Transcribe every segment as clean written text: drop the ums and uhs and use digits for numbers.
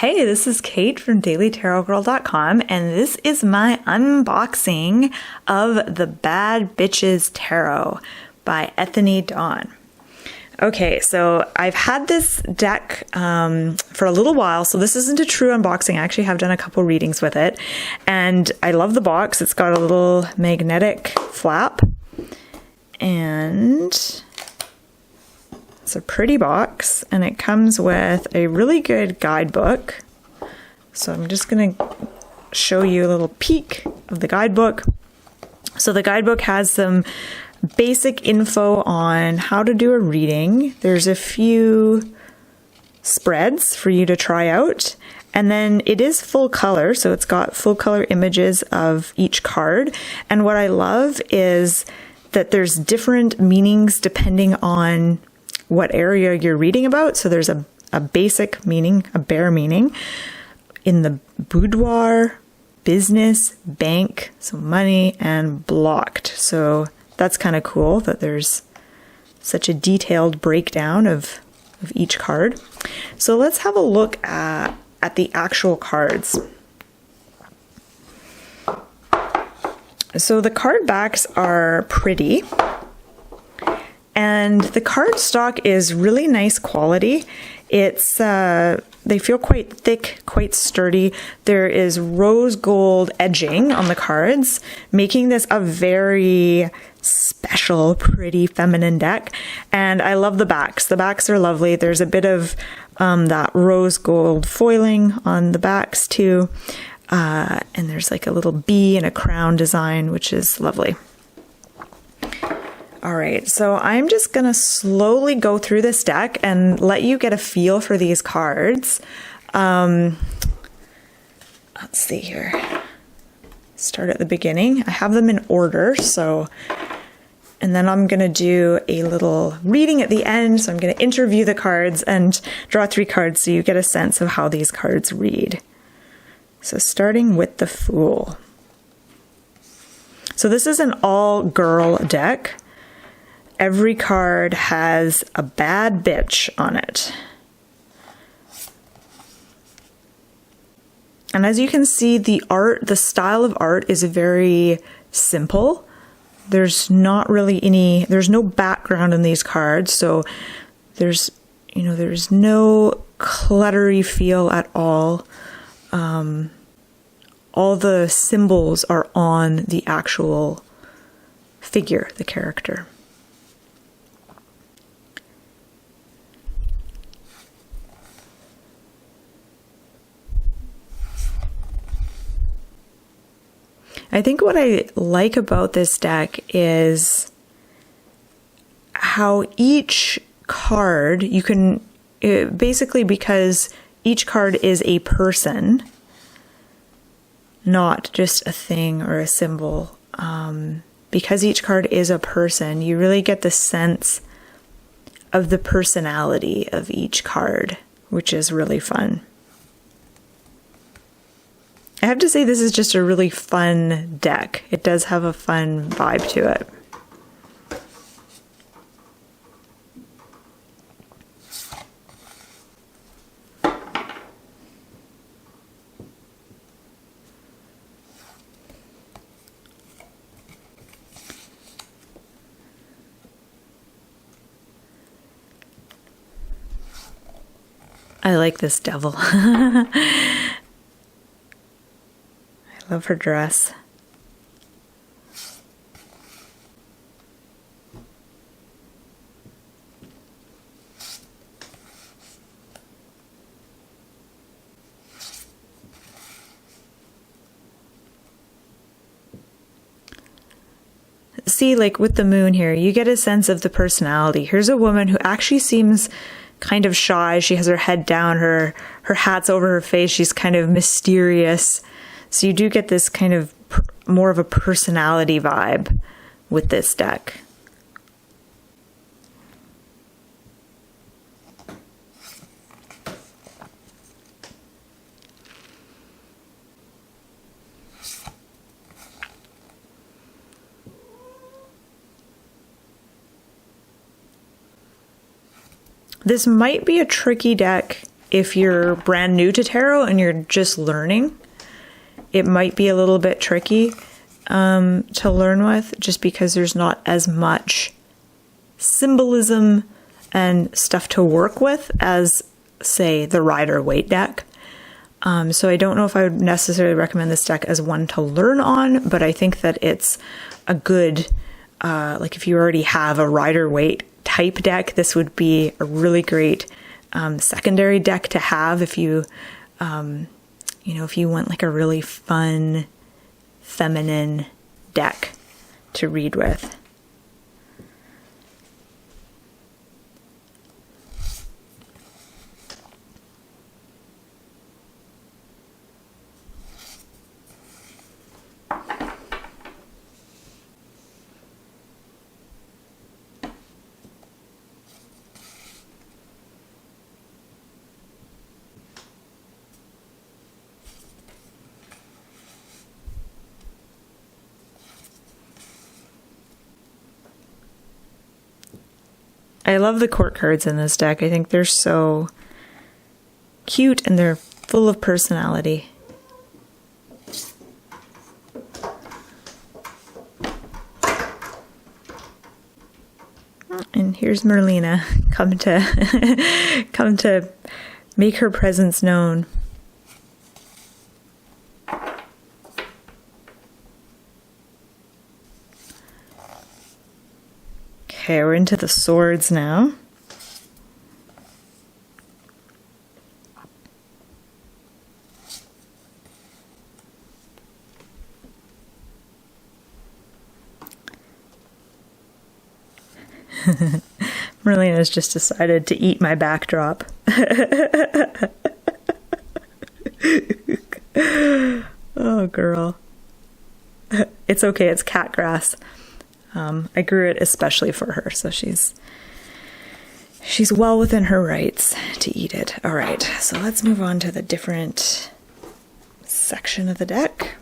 Hey, this is Kate from dailytarotgirl.com, and this is my unboxing of the Bad Bitches Tarot by Ethony Dawn. Okay, so I've had this deck for a little while, so this isn't a true unboxing. I actually have done a couple readings with it, and I love the box. It's got a little magnetic flap, and it's a pretty box, and it comes with a really good guidebook. So I'm just going to show you a little peek of the guidebook. So the guidebook has some basic info on how to do a reading. There's a few spreads for you to try out. And then it is full color, so it's got full color images of each card. And what I love is that there's different meanings depending on what area you're reading about. So there's a basic meaning, a bare meaning in the boudoir, business, bank, so money, and blocked. So that's kind of cool that there's such a detailed breakdown of each card. So let's have a look at the actual cards. So the card backs are pretty. And the card stock is really nice quality. It's they feel quite thick, quite sturdy. There is rose gold edging on the cards, making this a very special, pretty feminine deck. And I love the backs. The backs are lovely. There's a bit of that rose gold foiling on the backs too. And there's like a little bee and a crown design, which is lovely. All right, so I'm just going to slowly go through this deck and let you get a feel for these cards. Let's see here. Start at the beginning. I have them in order, and then I'm going to do a little reading at the end. So I'm going to interview the cards and draw 3 cards so you get a sense of how these cards read. So starting with the Fool. So this is an all-girl deck. Every card has a bad bitch on it. And as you can see, the style of art is very simple. There's not really there's no background in these cards, so there's no cluttery feel at all. All the symbols are on the actual figure, the character. I think what I like about this deck is how each card, you can, basically because each card is a person, not just a thing or a symbol, because each card is a person, you really get the sense of the personality of each card, which is really fun. I have to say this is just a really fun deck. It does have a fun vibe to it. I like this devil. Love her dress. See, like with the moon here, you get a sense of the personality. Here's a woman who actually seems kind of shy. She has her head down, her hat's over her face. She's kind of mysterious. So you do get this kind of more of a personality vibe with this deck. This might be a tricky deck if you're brand new to tarot and you're just learning, it might be a little bit tricky to learn with, just because there's not as much symbolism and stuff to work with as, say, the Rider-Waite deck. So I don't know if I would necessarily recommend this deck as one to learn on, but I think that it's a good, like if you already have a Rider-Waite type deck, this would be a really great secondary deck to have if you, if you want like a really fun, feminine deck to read with. I love the court cards in this deck. I think they're so cute and they're full of personality. And here's Merlina come to make her presence known. Okay, we're into the swords now. Merlina's just decided to eat my backdrop. Oh, girl. It's okay, it's cat grass. I grew it especially for her, so she's well within her rights to eat it. All right, so let's move on to the different section of the deck.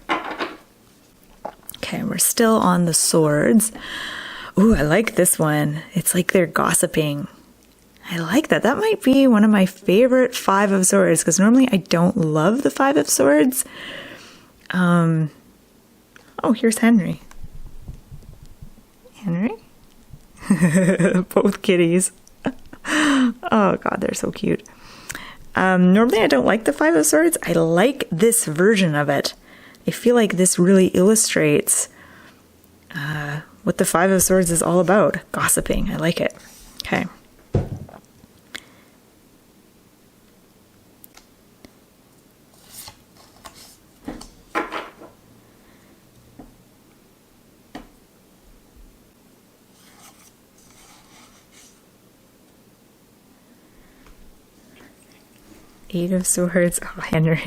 Okay, we're still on the swords. Ooh, I like this one. It's like they're gossiping. I like that. That might be one of my favorite Five of Swords, because normally I don't love the Five of Swords. Oh, here's Henry. Henry? Both kitties. Oh god, they're so cute. Normally I don't like the Five of Swords. I like this version of it. I feel like this really illustrates what the Five of Swords is all about. Gossiping. I like it. Okay. Eight of Swords. Oh, Henry.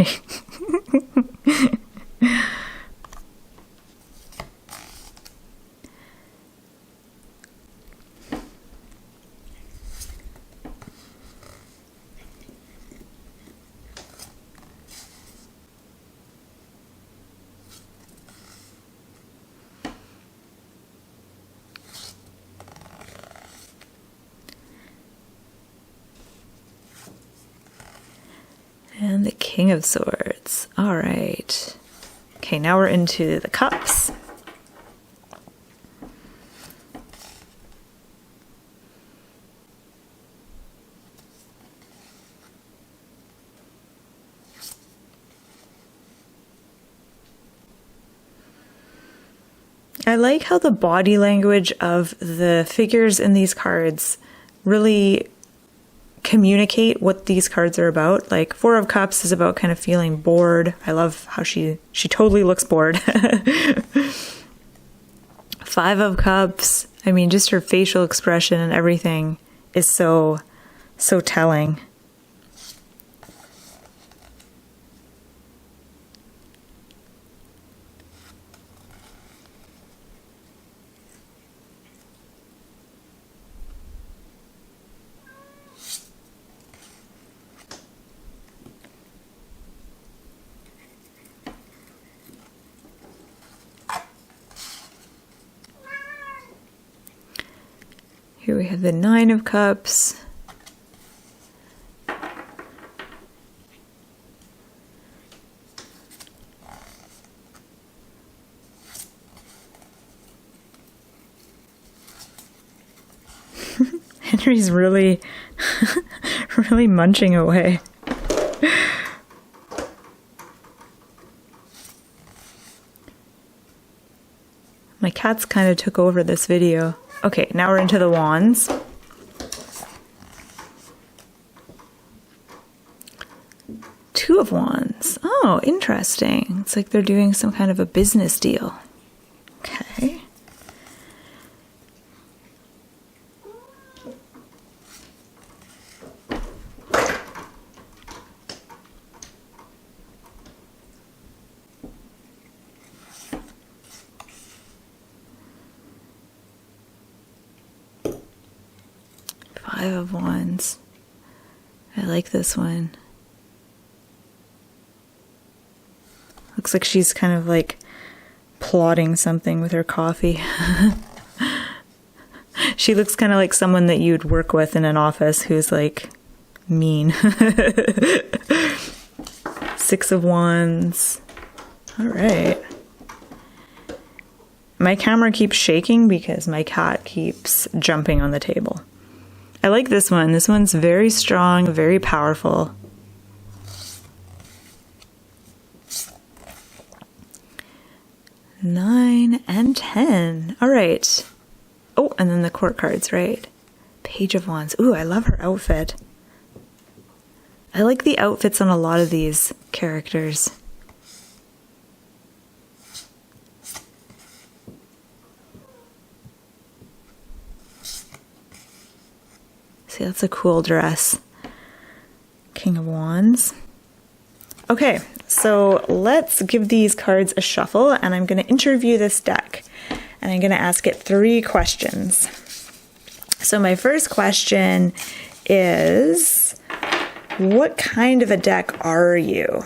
And the King of Swords. All right. Okay, now we're into the cups. I like how the body language of the figures in these cards really communicate what these cards are about. Like Four of Cups is about kind of feeling bored. I love how she totally looks bored. Five of Cups, I mean, just her facial expression and everything is so telling. Here we have the Nine of Cups. Henry's really, really munching away. My cats kind of took over this video. Okay, now we're into the wands. Two of Wands. Oh, interesting. It's like they're doing some kind of a business deal. Okay. Five of Wands. I like this one. Looks like she's kind of like plotting something with her coffee. She looks kind of like someone that you'd work with in an office who's like mean. Six of Wands. All right. My camera keeps shaking because my cat keeps jumping on the table. I like this one. This one's very strong, very powerful. Nine and 10. All right. Oh, and then the court cards, right? Page of Wands. Ooh, I love her outfit. I like the outfits on a lot of these characters. See, that's a cool dress. King of Wands. Okay, so let's give these cards a shuffle, and I'm going to interview this deck, and I'm going to ask it 3 questions. So my first question is, what kind of a deck are you?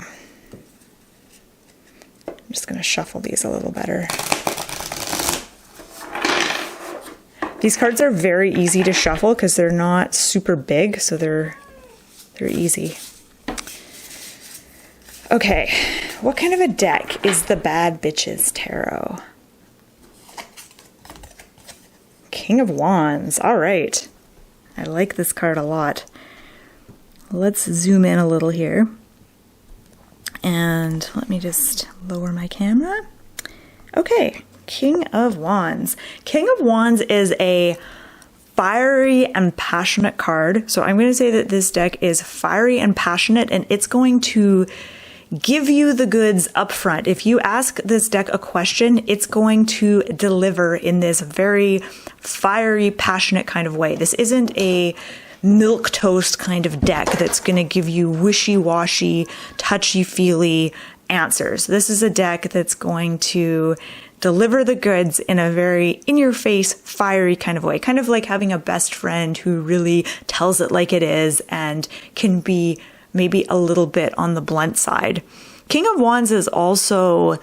I'm just going to shuffle these a little better. These cards are very easy to shuffle because they're not super big, so they're easy. Okay, what kind of a deck is the Bad Bitches Tarot? King of Wands. All right. I like this card a lot. Let's zoom in a little here. And let me just lower my camera. Okay, King of Wands. King of Wands is a fiery and passionate card. So I'm going to say that this deck is fiery and passionate, and it's going to give you the goods up front. If you ask this deck a question, it's going to deliver in this very fiery, passionate kind of way. This isn't a milquetoast kind of deck that's going to give you wishy-washy, touchy-feely answers. This is a deck that's going to deliver the goods in a very in-your-face, fiery kind of way. Kind of like having a best friend who really tells it like it is and can be maybe a little bit on the blunt side. King of Wands is also,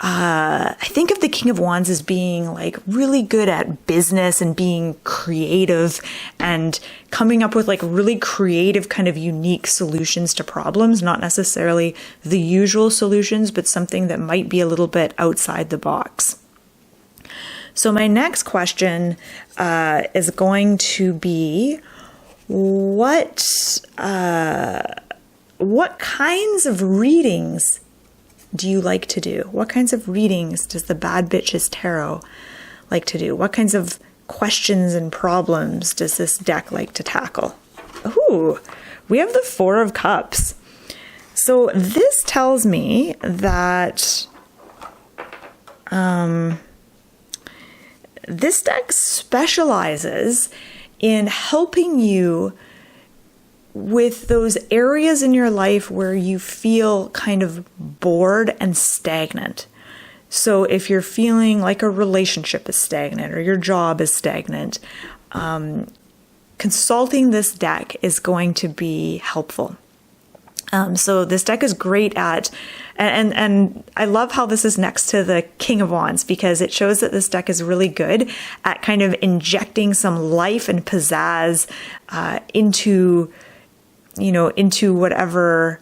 I think of the King of Wands as being like really good at business and being creative and coming up with like really creative kind of unique solutions to problems, not necessarily the usual solutions, but something that might be a little bit outside the box. So my next question is going to be, what kinds of readings do you like to do? What kinds of readings does the Bad Bitches Tarot like to do? What kinds of questions and problems does this deck like to tackle? Ooh, we have the Four of Cups. So this tells me that this deck specializes in helping you with those areas in your life where you feel kind of bored and stagnant. So if you're feeling like a relationship is stagnant or your job is stagnant, consulting this deck is going to be helpful. So this deck is great at, and I love how this is next to the King of Wands, because it shows that this deck is really good at kind of injecting some life and pizzazz into whatever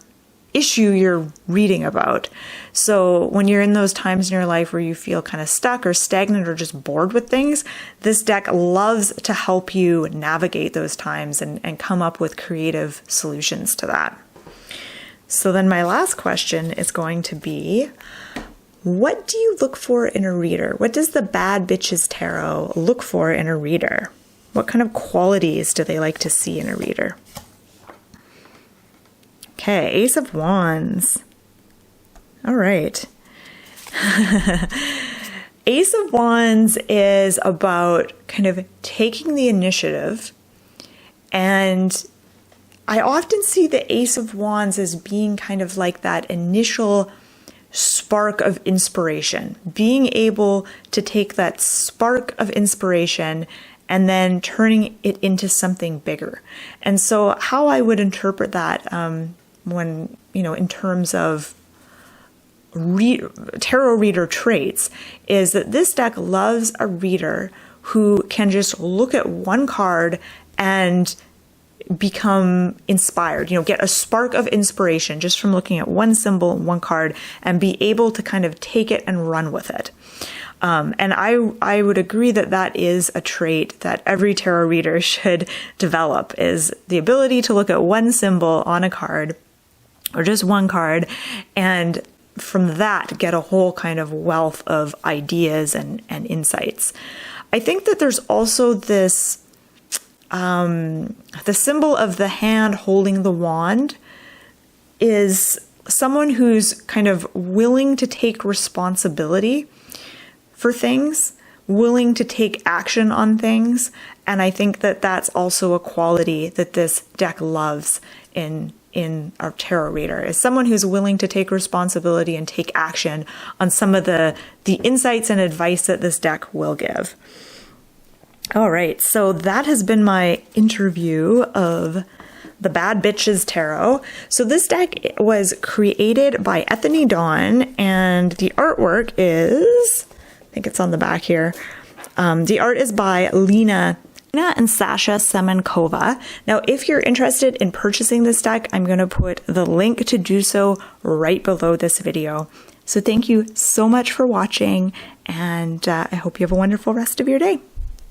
issue you're reading about. So when you're in those times in your life where you feel kind of stuck or stagnant or just bored with things, this deck loves to help you navigate those times and come up with creative solutions to that. So then my last question is going to be, what do you look for in a reader? What does the Bad Bitches Tarot look for in a reader? What kind of qualities do they like to see in a reader? Okay, Ace of Wands. All right. Ace of Wands is about kind of taking the initiative, and I often see the Ace of Wands as being kind of like that initial spark of inspiration, being able to take that spark of inspiration and then turning it into something bigger. And so how I would interpret that when, in terms of tarot reader traits is that this deck loves a reader who can just look at one card and become inspired, get a spark of inspiration just from looking at one symbol, one card, and be able to kind of take it and run with it. And I would agree that that is a trait that every tarot reader should develop, is the ability to look at one symbol on a card or just one card, and from that get a whole kind of wealth of ideas and insights. I think that there's also this, the symbol of the hand holding the wand is someone who's kind of willing to take responsibility for things, willing to take action on things. And I think that that's also a quality that this deck loves in our tarot reader, is someone who's willing to take responsibility and take action on some of the insights and advice that this deck will give. All right, so that has been my interview of the Bad Bitches Tarot. So this deck was created by Ethony and the artwork is, I think it's on the back here. The art is by Lena and Sasha Semenkova. Now, if you're interested in purchasing this deck, I'm going to put the link to do so right below this video. So thank you so much for watching, and I hope you have a wonderful rest of your day.